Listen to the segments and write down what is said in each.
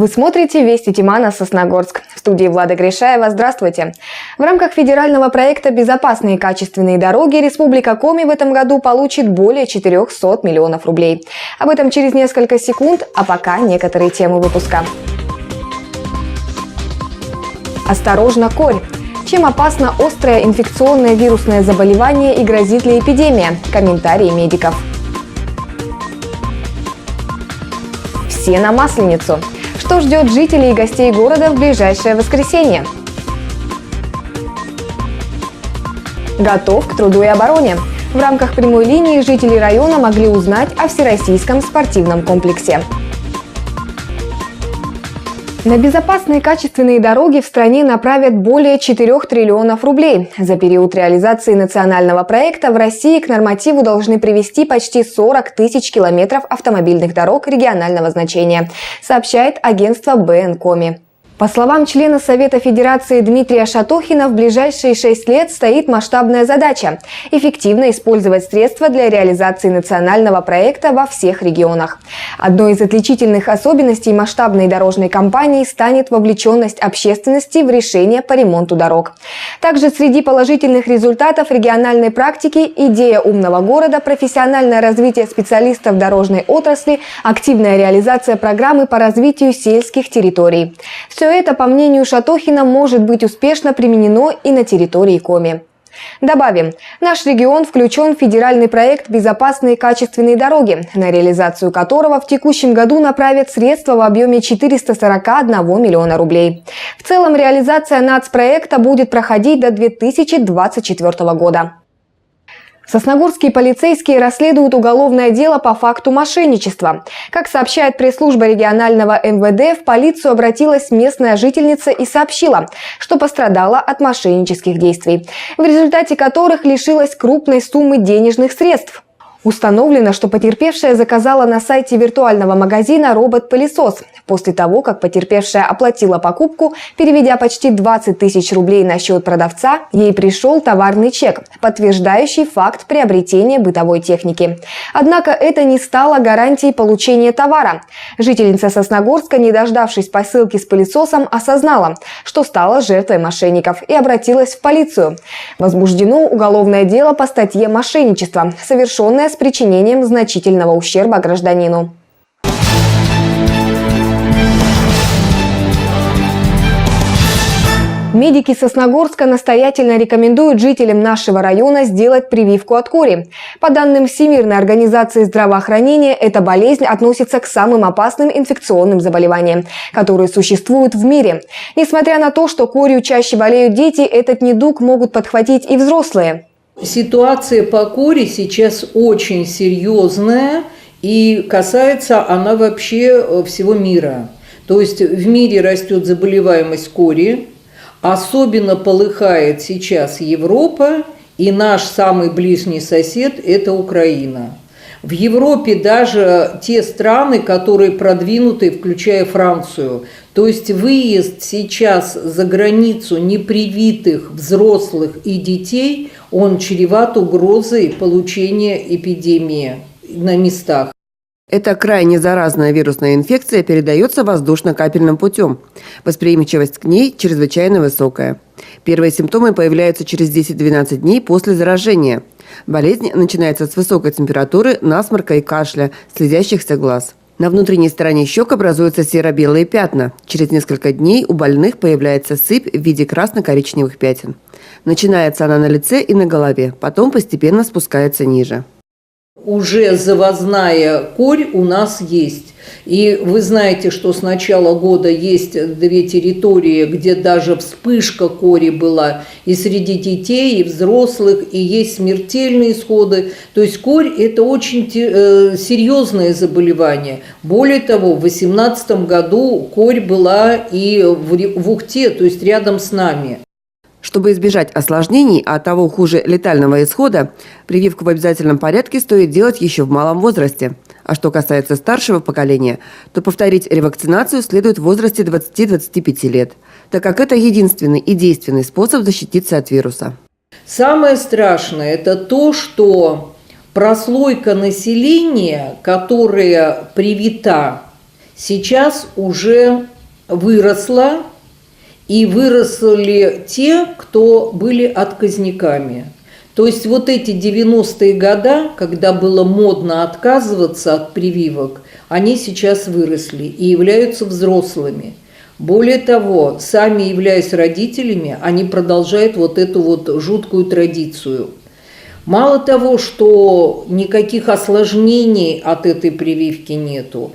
Вы смотрите «Вести Тимана», Сосногорск. В студии Влада Гришаева. Здравствуйте. В рамках федерального проекта «Безопасные и качественные дороги» Республика Коми в этом году получит более 400 миллионов рублей. Об этом через несколько секунд, а пока некоторые темы выпуска. Осторожно, корь! Чем опасно острое инфекционное вирусное заболевание и грозит ли эпидемия? Комментарии медиков. Все на Масленицу. Что ждет жителей и гостей города в ближайшее воскресенье? Готов к труду и обороне. В рамках прямой линии жители района могли узнать о всероссийском спортивном комплексе. На безопасные и качественные дороги в стране направят более 4 триллионов рублей. За период реализации национального проекта в России к нормативу должны привести почти 40 тысяч километров автомобильных дорог регионального значения, сообщает агентство БН Коми. По словам члена Совета Федерации Дмитрия Шатохина, в ближайшие 6 лет стоит масштабная задача – эффективно использовать средства для реализации национального проекта во всех регионах. Одной из отличительных особенностей масштабной дорожной кампании станет вовлеченность общественности в решения по ремонту дорог. Также среди положительных результатов региональной практики – идея умного города, профессиональное развитие специалистов дорожной отрасли, активная реализация программы по развитию сельских территорий. Все это, по мнению Шатохина, может быть успешно применено и на территории Коми. Добавим, наш регион включен в федеральный проект «Безопасные и качественные дороги», на реализацию которого в текущем году направят средства в объеме 441 миллиона рублей. В целом реализация нацпроекта будет проходить до 2024 года. Сосногорские полицейские расследуют уголовное дело по факту мошенничества. Как сообщает пресс-служба регионального МВД, в полицию обратилась местная жительница и сообщила, что пострадала от мошеннических действий, в результате которых лишилась крупной суммы денежных средств. Установлено, что потерпевшая заказала на сайте виртуального магазина робот-пылесос. После того, как потерпевшая оплатила покупку, переведя почти 20 тысяч рублей на счет продавца, ей пришел товарный чек, подтверждающий факт приобретения бытовой техники. Однако это не стало гарантией получения товара. Жительница Сосногорска, не дождавшись посылки с пылесосом, осознала, что стала жертвой мошенников и обратилась в полицию. Возбуждено уголовное дело по статье «Мошенничество», совершенное с причинением значительного ущерба гражданину. Медики Сосногорска настоятельно рекомендуют жителям нашего района сделать прививку от кори. По данным Всемирной организации здравоохранения, эта болезнь относится к самым опасным инфекционным заболеваниям, которые существуют в мире. Несмотря на то, что корью чаще болеют дети, этот недуг могут подхватить и взрослые. Ситуация по кори сейчас очень серьезная, и касается она вообще всего мира. То есть в мире растет заболеваемость кори, особенно полыхает сейчас Европа, и наш самый ближний сосед – это Украина. В Европе даже те страны, которые продвинуты, включая Францию. То есть выезд сейчас за границу непривитых взрослых и детей, он чреват угрозой получения эпидемии на местах. Эта крайне заразная вирусная инфекция передается воздушно-капельным путем. Восприимчивость к ней чрезвычайно высокая. Первые симптомы появляются через 10-12 дней после заражения. Болезнь начинается с высокой температуры, насморка и кашля, слезящихся глаз. На внутренней стороне щек образуются серо-белые пятна. Через несколько дней у больных появляется сыпь в виде красно-коричневых пятен. Начинается она на лице и на голове, потом постепенно спускается ниже. Уже завозная корь у нас есть. И вы знаете, что с начала года есть 2 территории, где даже вспышка кори была и среди детей, и взрослых, и есть смертельные исходы. То есть корь – это очень серьезное заболевание. Более того, в 2018 году корь была и в Ухте, то есть рядом с нами. Чтобы избежать осложнений, а того хуже летального исхода, прививку в обязательном порядке стоит делать еще в малом возрасте. А что касается старшего поколения, то повторить ревакцинацию следует в возрасте 20-25 лет, так как это единственный и действенный способ защититься от вируса. Самое страшное – это то, что прослойка населения, которая привита, сейчас уже выросла, и выросли те, кто были отказниками. То есть вот эти 90-е годы, когда было модно отказываться от прививок, они сейчас выросли и являются взрослыми. Более того, сами являясь родителями, они продолжают вот эту вот жуткую традицию. Мало того, что никаких осложнений от этой прививки нету,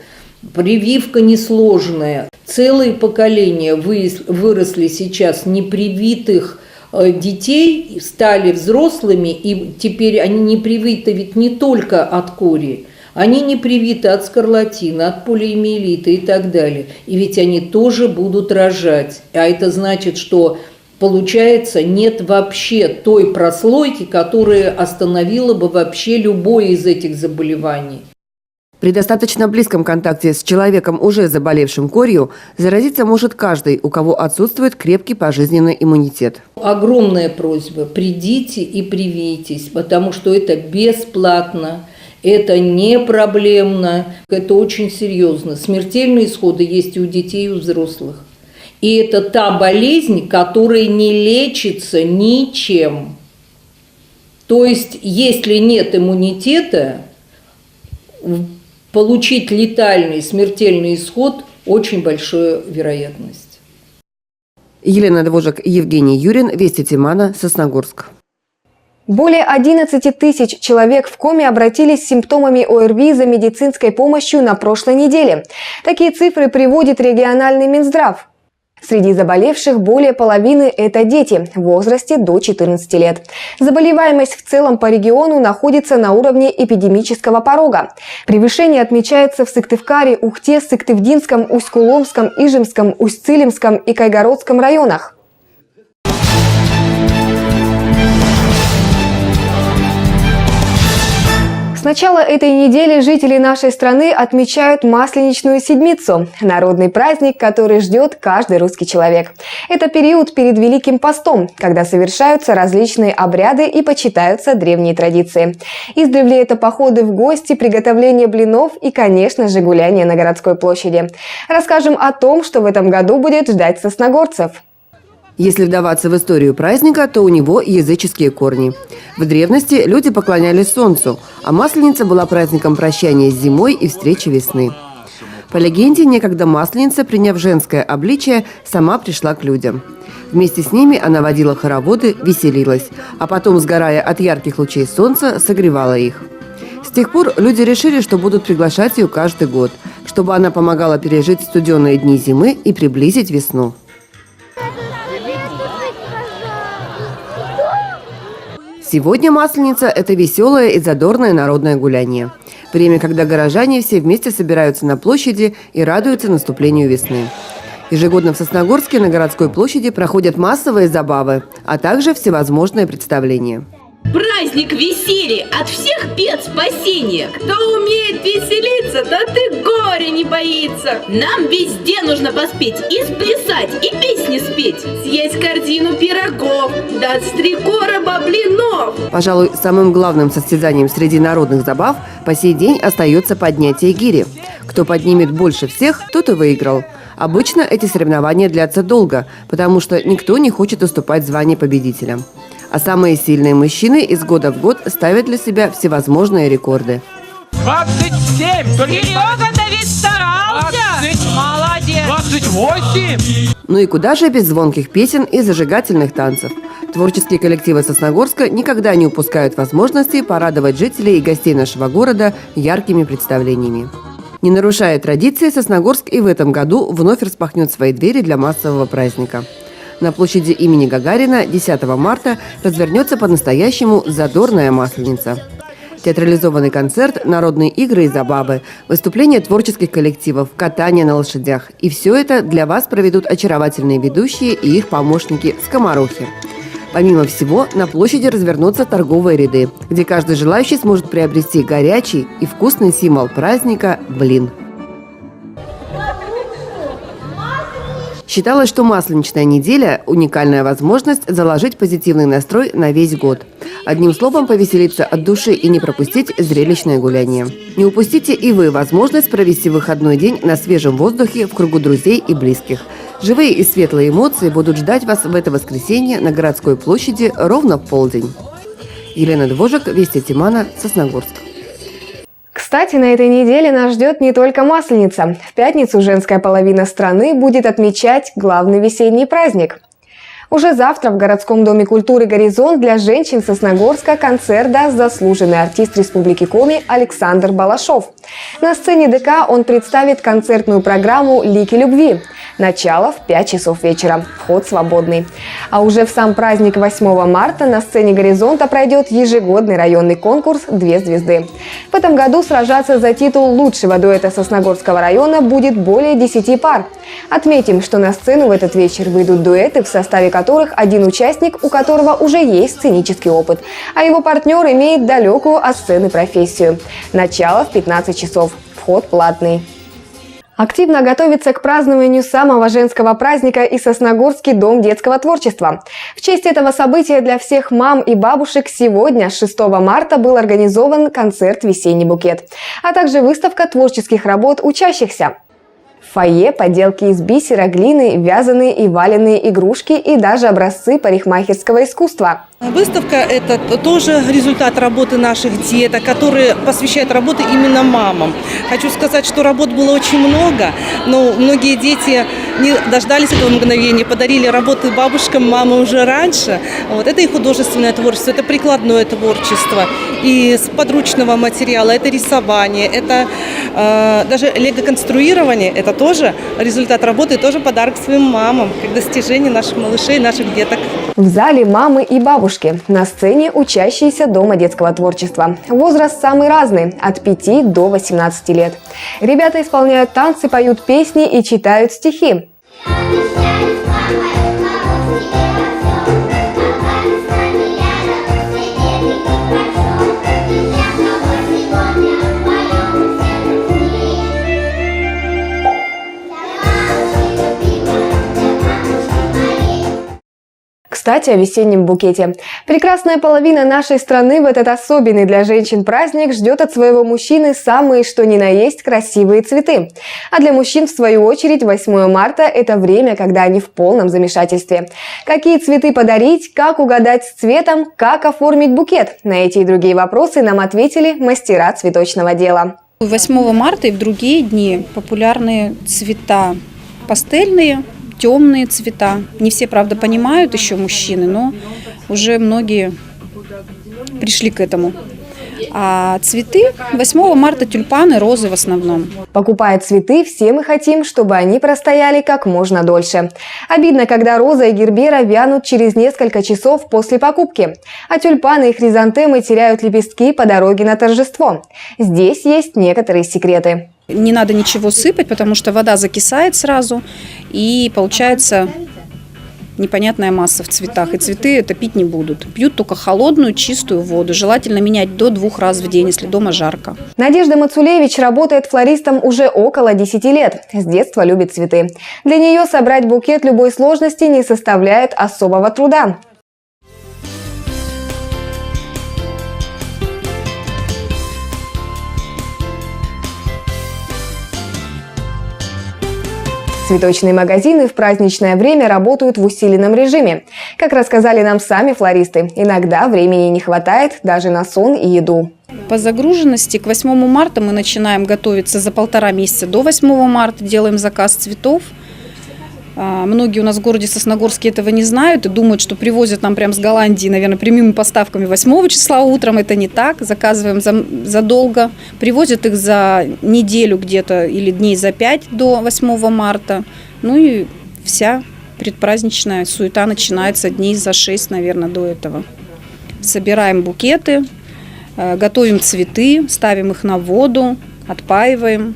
прививка несложная. Целые поколения выросли сейчас непривитых детей, стали взрослыми, и теперь они не привиты ведь не только от кори, они не привиты от скарлатины, от полиомиелита и так далее. И ведь они тоже будут рожать. А это значит, что получается нет вообще той прослойки, которая остановила бы вообще любое из этих заболеваний. При достаточно близком контакте с человеком, уже заболевшим корью, заразиться может каждый, у кого отсутствует крепкий пожизненный иммунитет. Огромная просьба: придите и привейтесь, потому что это бесплатно, это не проблемно, это очень серьезно. Смертельные исходы есть и у детей, и у взрослых. И это та болезнь, которая не лечится ничем. То есть, если нет иммунитета, получить летальный смертельный исход очень большая вероятность. Елена Двожик, Евгений Юрин, Вести Тимана, Сосногорск. Более 11 тысяч человек в коме обратились с симптомами ОРВИ за медицинской помощью на прошлой неделе. Такие цифры приводит региональный Минздрав. Среди заболевших более половины – это дети в возрасте до 14 лет. Заболеваемость в целом по региону находится на уровне эпидемического порога. Превышение отмечается в Сыктывкаре, Ухте, Сыктывдинском, Усть-Куломском, Ижемском, Усть-Цилимском и Кайгородском районах. С начала этой недели жители нашей страны отмечают Масленичную седмицу – народный праздник, который ждет каждый русский человек. Это период перед Великим постом, когда совершаются различные обряды и почитаются древние традиции. Издревле это походы в гости, приготовление блинов и, конечно же, гуляние на городской площади. Расскажем о том, что в этом году будет ждать сосногорцев. Если вдаваться в историю праздника, то у него языческие корни. В древности люди поклонялись солнцу, а Масленица была праздником прощания с зимой и встречи весны. По легенде, некогда Масленица, приняв женское обличие, сама пришла к людям. Вместе с ними она водила хороводы, веселилась, а потом, сгорая от ярких лучей солнца, согревала их. С тех пор люди решили, что будут приглашать ее каждый год, чтобы она помогала пережить студеные дни зимы и приблизить весну. Сегодня Масленица – это веселое и задорное народное гуляние. Время, когда горожане все вместе собираются на площади и радуются наступлению весны. Ежегодно в Сосногорске на городской площади проходят массовые забавы, а также всевозможные представления. Праздник веселья, от всех бед спасения. Кто умеет веселиться, тот и горя не боится. Нам везде нужно поспеть и сплясать, и песни спеть. Съесть корзину пирогов, дать с 3 короба блинов. Пожалуй, самым главным состязанием среди народных забав по сей день остается поднятие гири. Кто поднимет больше всех, тот и выиграл. Обычно эти соревнования длятся долго, потому что никто не хочет уступать звание победителя. А самые сильные мужчины из года в год ставят для себя всевозможные рекорды. 27! Серега-то ведь старался! 20! Молодец! 28! Ну и куда же без звонких песен и зажигательных танцев? Творческие коллективы Сосногорска никогда не упускают возможности порадовать жителей и гостей нашего города яркими представлениями. Не нарушая традиции, Сосногорск и в этом году вновь распахнет свои двери для массового праздника. На площади имени Гагарина 10 марта развернется по-настоящему задорная Масленица. Театрализованный концерт, народные игры и забавы, выступления творческих коллективов, катание на лошадях. И все это для вас проведут очаровательные ведущие и их помощники-скоморохи. Помимо всего, на площади развернутся торговые ряды, где каждый желающий сможет приобрести горячий и вкусный символ праздника – блин. Считалось, что Масленичная неделя – уникальная возможность заложить позитивный настрой на весь год. Одним словом, повеселиться от души и не пропустить зрелищное гуляние. Не упустите и вы возможность провести выходной день на свежем воздухе в кругу друзей и близких. Живые и светлые эмоции будут ждать вас в это воскресенье на городской площади ровно в полдень. Елена Двожик, Вести Тимана, Сосногорск. Кстати, на этой неделе нас ждет не только Масленица. В пятницу женская половина страны будет отмечать главный весенний праздник. Уже завтра в городском доме культуры «Горизонт» для женщин Сосногорска концерт даст заслуженный артист Республики Коми Александр Балашов. На сцене ДК он представит концертную программу «Лики любви». Начало в 5 часов вечера. Вход свободный. А уже в сам праздник 8 марта на сцене «Горизонта» пройдет ежегодный районный конкурс «Две звезды». В этом году сражаться за титул лучшего дуэта Сосногорского района будет более 10 пар. Отметим, что на сцену в этот вечер выйдут дуэты, в составе которых один участник, у которого уже есть сценический опыт, а его партнер имеет далекую от сцены профессию. Начало в 15 часов. Вход платный. Активно готовится к празднованию самого женского праздника и Сосногорский дом детского творчества. В честь этого события для всех мам и бабушек сегодня, 6 марта, был организован концерт «Весенний букет», а также выставка творческих работ учащихся. В фойе поделки из бисера, глины, вязаные и валенные игрушки и даже образцы парикмахерского искусства. Выставка – это тоже результат работы наших деток, которые посвящают работы именно мамам. Хочу сказать, что работ было очень много, но многие дети не дождались этого мгновения, подарили работы бабушкам, мамы уже раньше. Вот. Это и художественное творчество, это прикладное творчество, и с подручного материала, это рисование, это даже лего-конструирование, это тоже результат работы, тоже подарок своим мамам, как достижение наших малышей, наших деток. В зале мамы и бабушки. На сцене учащиеся Дома детского творчества. Возраст самый разный – от 5 до 18 лет. Ребята исполняют танцы, поют песни и читают стихи. Кстати, о весеннем букете. Прекрасная половина нашей страны в этот особенный для женщин праздник ждет от своего мужчины самые что ни на есть красивые цветы. А для мужчин, в свою очередь, 8 марта – это время, когда они в полном замешательстве. Какие цветы подарить, как угадать с цветом, как оформить букет? На эти и другие вопросы нам ответили мастера цветочного дела. 8 марта и в другие дни популярные цвета пастельные, темные цвета. Не все, правда, понимают еще мужчины, но уже многие пришли к этому. А цветы 8 марта тюльпаны, розы в основном. Покупая цветы, все мы хотим, чтобы они простояли как можно дольше. Обидно, когда роза и гербера вянут через несколько часов после покупки, а тюльпаны и хризантемы теряют лепестки по дороге на торжество. Здесь есть некоторые секреты. Не надо ничего сыпать, потому что вода закисает сразу, и получается непонятная масса в цветах. И цветы это пить не будут. Пьют только холодную, чистую воду. Желательно менять до 2 раз в день, если дома жарко. Надежда Мацулевич работает флористом уже около 10 лет. С детства любит цветы. Для нее собрать букет любой сложности не составляет особого труда. Цветочные магазины в праздничное время работают в усиленном режиме. Как рассказали нам сами флористы, иногда времени не хватает даже на сон и еду. По загруженности к 8 марта мы начинаем готовиться за 1,5 месяца до 8 марта, делаем заказ цветов. Многие у нас в городе Сосногорске этого не знают и думают, что привозят нам прямо с Голландии, наверное, прямыми поставками 8 числа утром. Это не так. Заказываем задолго. Привозят их за неделю где-то или дней за 5 до 8 марта. Ну и вся предпраздничная суета начинается дней за 6, наверное, до этого. Собираем букеты, готовим цветы, ставим их на воду, отпаиваем,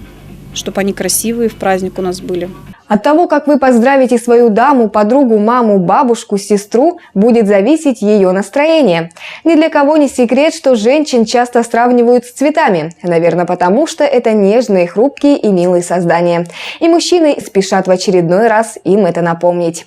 чтобы они красивые в праздник у нас были. От того, как вы поздравите свою даму, подругу, маму, бабушку, сестру, будет зависеть ее настроение. Ни для кого не секрет, что женщин часто сравнивают с цветами. Наверное, потому что это нежные, хрупкие и милые создания. И мужчины спешат в очередной раз им это напомнить.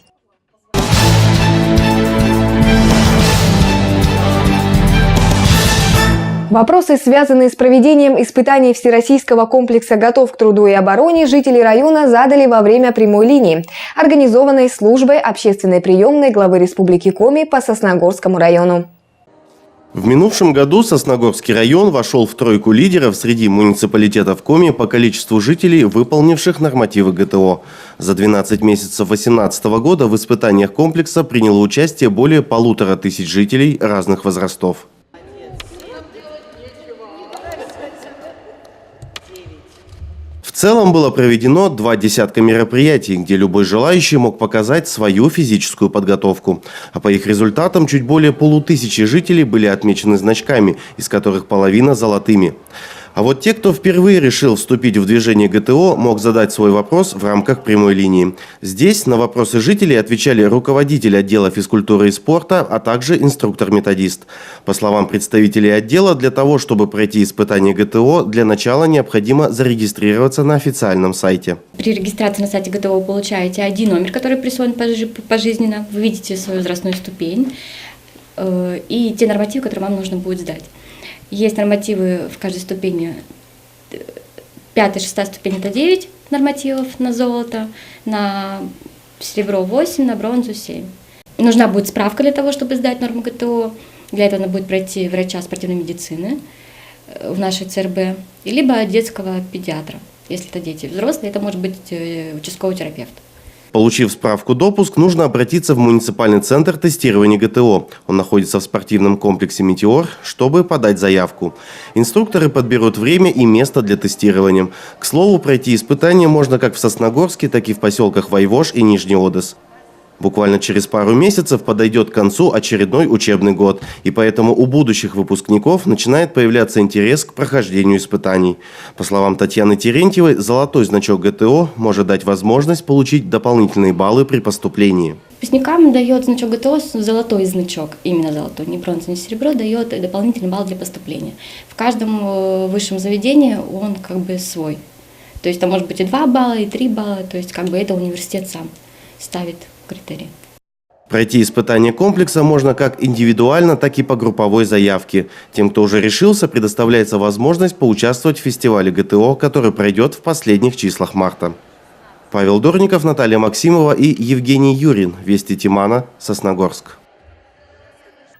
Вопросы, связанные с проведением испытаний Всероссийского комплекса «Готов к труду и обороне», жители района задали во время прямой линии, организованной службой общественной приемной главы Республики Коми по Сосногорскому району. В минувшем году Сосногорский район вошел в тройку лидеров среди муниципалитетов Коми по количеству жителей, выполнивших нормативы ГТО. За 12 месяцев 2018 года в испытаниях комплекса приняло участие более 1500 жителей разных возрастов. В целом было проведено 20 мероприятий, где любой желающий мог показать свою физическую подготовку. А по их результатам чуть более 1500 жителей были отмечены значками, из которых половина золотыми. А вот те, кто впервые решил вступить в движение ГТО, мог задать свой вопрос в рамках прямой линии. Здесь на вопросы жителей отвечали руководитель отдела физкультуры и спорта, а также инструктор-методист. По словам представителей отдела, для того, чтобы пройти испытание ГТО, для начала необходимо зарегистрироваться на официальном сайте. При регистрации на сайте ГТО вы получаете ID-номер, который присвоен пожизненно. Вы видите свою возрастную ступень и те нормативы, которые вам нужно будет сдать. Есть нормативы в каждой ступени. 5-я, 6-я ступень – это 9 нормативов на золото, на серебро 8, на бронзу 7. Нужна будет справка для того, чтобы сдать норму ГТО. Для этого надо будет пройти врача спортивной медицины в нашей ЦРБ, либо детского педиатра. Если это дети взрослые, это может быть участковый терапевт. Получив справку-допуск, нужно обратиться в муниципальный центр тестирования ГТО. Он находится в спортивном комплексе «Метеор», чтобы подать заявку. Инструкторы подберут время и место для тестирования. К слову, пройти испытания можно как в Сосногорске, так и в поселках Вайвож и Нижний Одес. Буквально через пару месяцев подойдет к концу очередной учебный год, и поэтому у будущих выпускников начинает появляться интерес к прохождению испытаний. По словам Татьяны Терентьевой, золотой значок ГТО может дать возможность получить дополнительные баллы при поступлении. Выпускникам дает значок ГТО, золотой значок, именно золотой, не бронза, не серебро, дает дополнительный балл для поступления. В каждом высшем заведении он как бы свой. То есть там может быть и 2 балла, и 3 балла, то есть как бы это университет сам ставит критерии. Пройти испытание комплекса можно как индивидуально, так и по групповой заявке. Тем, кто уже решился, предоставляется возможность поучаствовать в фестивале ГТО, который пройдет в последних числах марта. Павел Дорников, Наталья Максимова и Евгений Юрин. Вести Тимана, Сосногорск.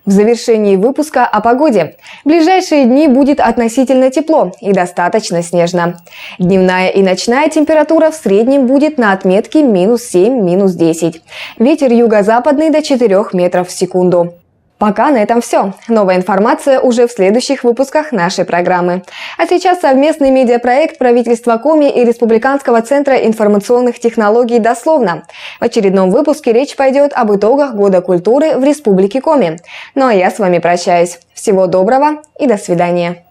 В завершении выпуска о погоде. В ближайшие дни будет относительно тепло и достаточно снежно. Дневная и ночная температура в среднем будет на отметке -7, -10. Ветер юго-западный до 4 метров в секунду. Пока на этом все. Новая информация уже в следующих выпусках нашей программы. А сейчас совместный медиапроект правительства Коми и Республиканского центра информационных технологий «Дословно». В очередном выпуске речь пойдет об итогах Года культуры в Республике Коми. Ну а я с вами прощаюсь. Всего доброго и до свидания.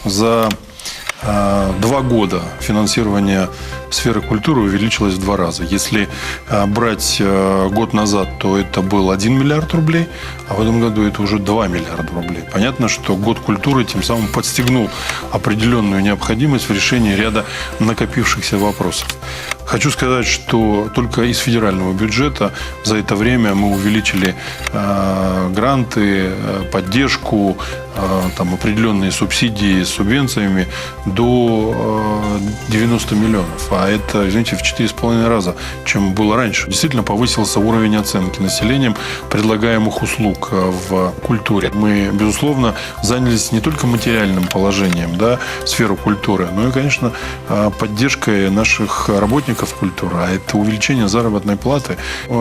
За 2 года финансирование сферы культуры увеличилось в 2 раза. Если брать год назад, то это был 1 миллиард рублей, а в этом году это уже 2 миллиарда рублей. Понятно, что год культуры тем самым подстегнул определенную необходимость в решении ряда накопившихся вопросов. Хочу сказать, что только из федерального бюджета за это время мы увеличили гранты, поддержку, там, определенные субсидии с субвенциями до 90 миллионов. А это, извините, в 4,5 раза, чем было раньше. Действительно повысился уровень оценки населением предлагаемых услуг в культуре. Мы, безусловно, занялись не только материальным положением, да, сферы культуры, но и, конечно, поддержкой наших работников культуры. А это увеличение заработной платы,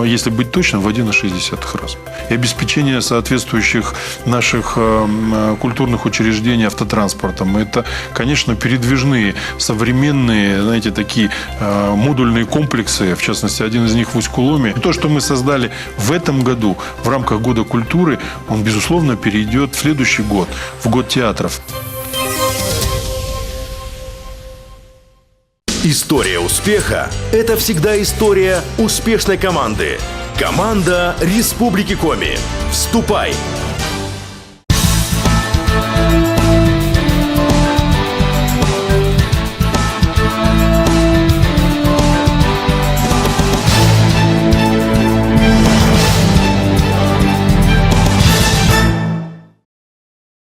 если быть точным, в 1,6 раза. И обеспечение соответствующих наших культурных учреждений автотранспортом. Это, конечно, передвижные, современные, знаете, такие модульные комплексы, в частности, один из них в Усть-Куломе. То, что мы создали в этом году в рамках Года культуры, он, безусловно, перейдет в следующий год, в год театров. История успеха – это всегда история успешной команды. Команда Республики Коми. Вступай,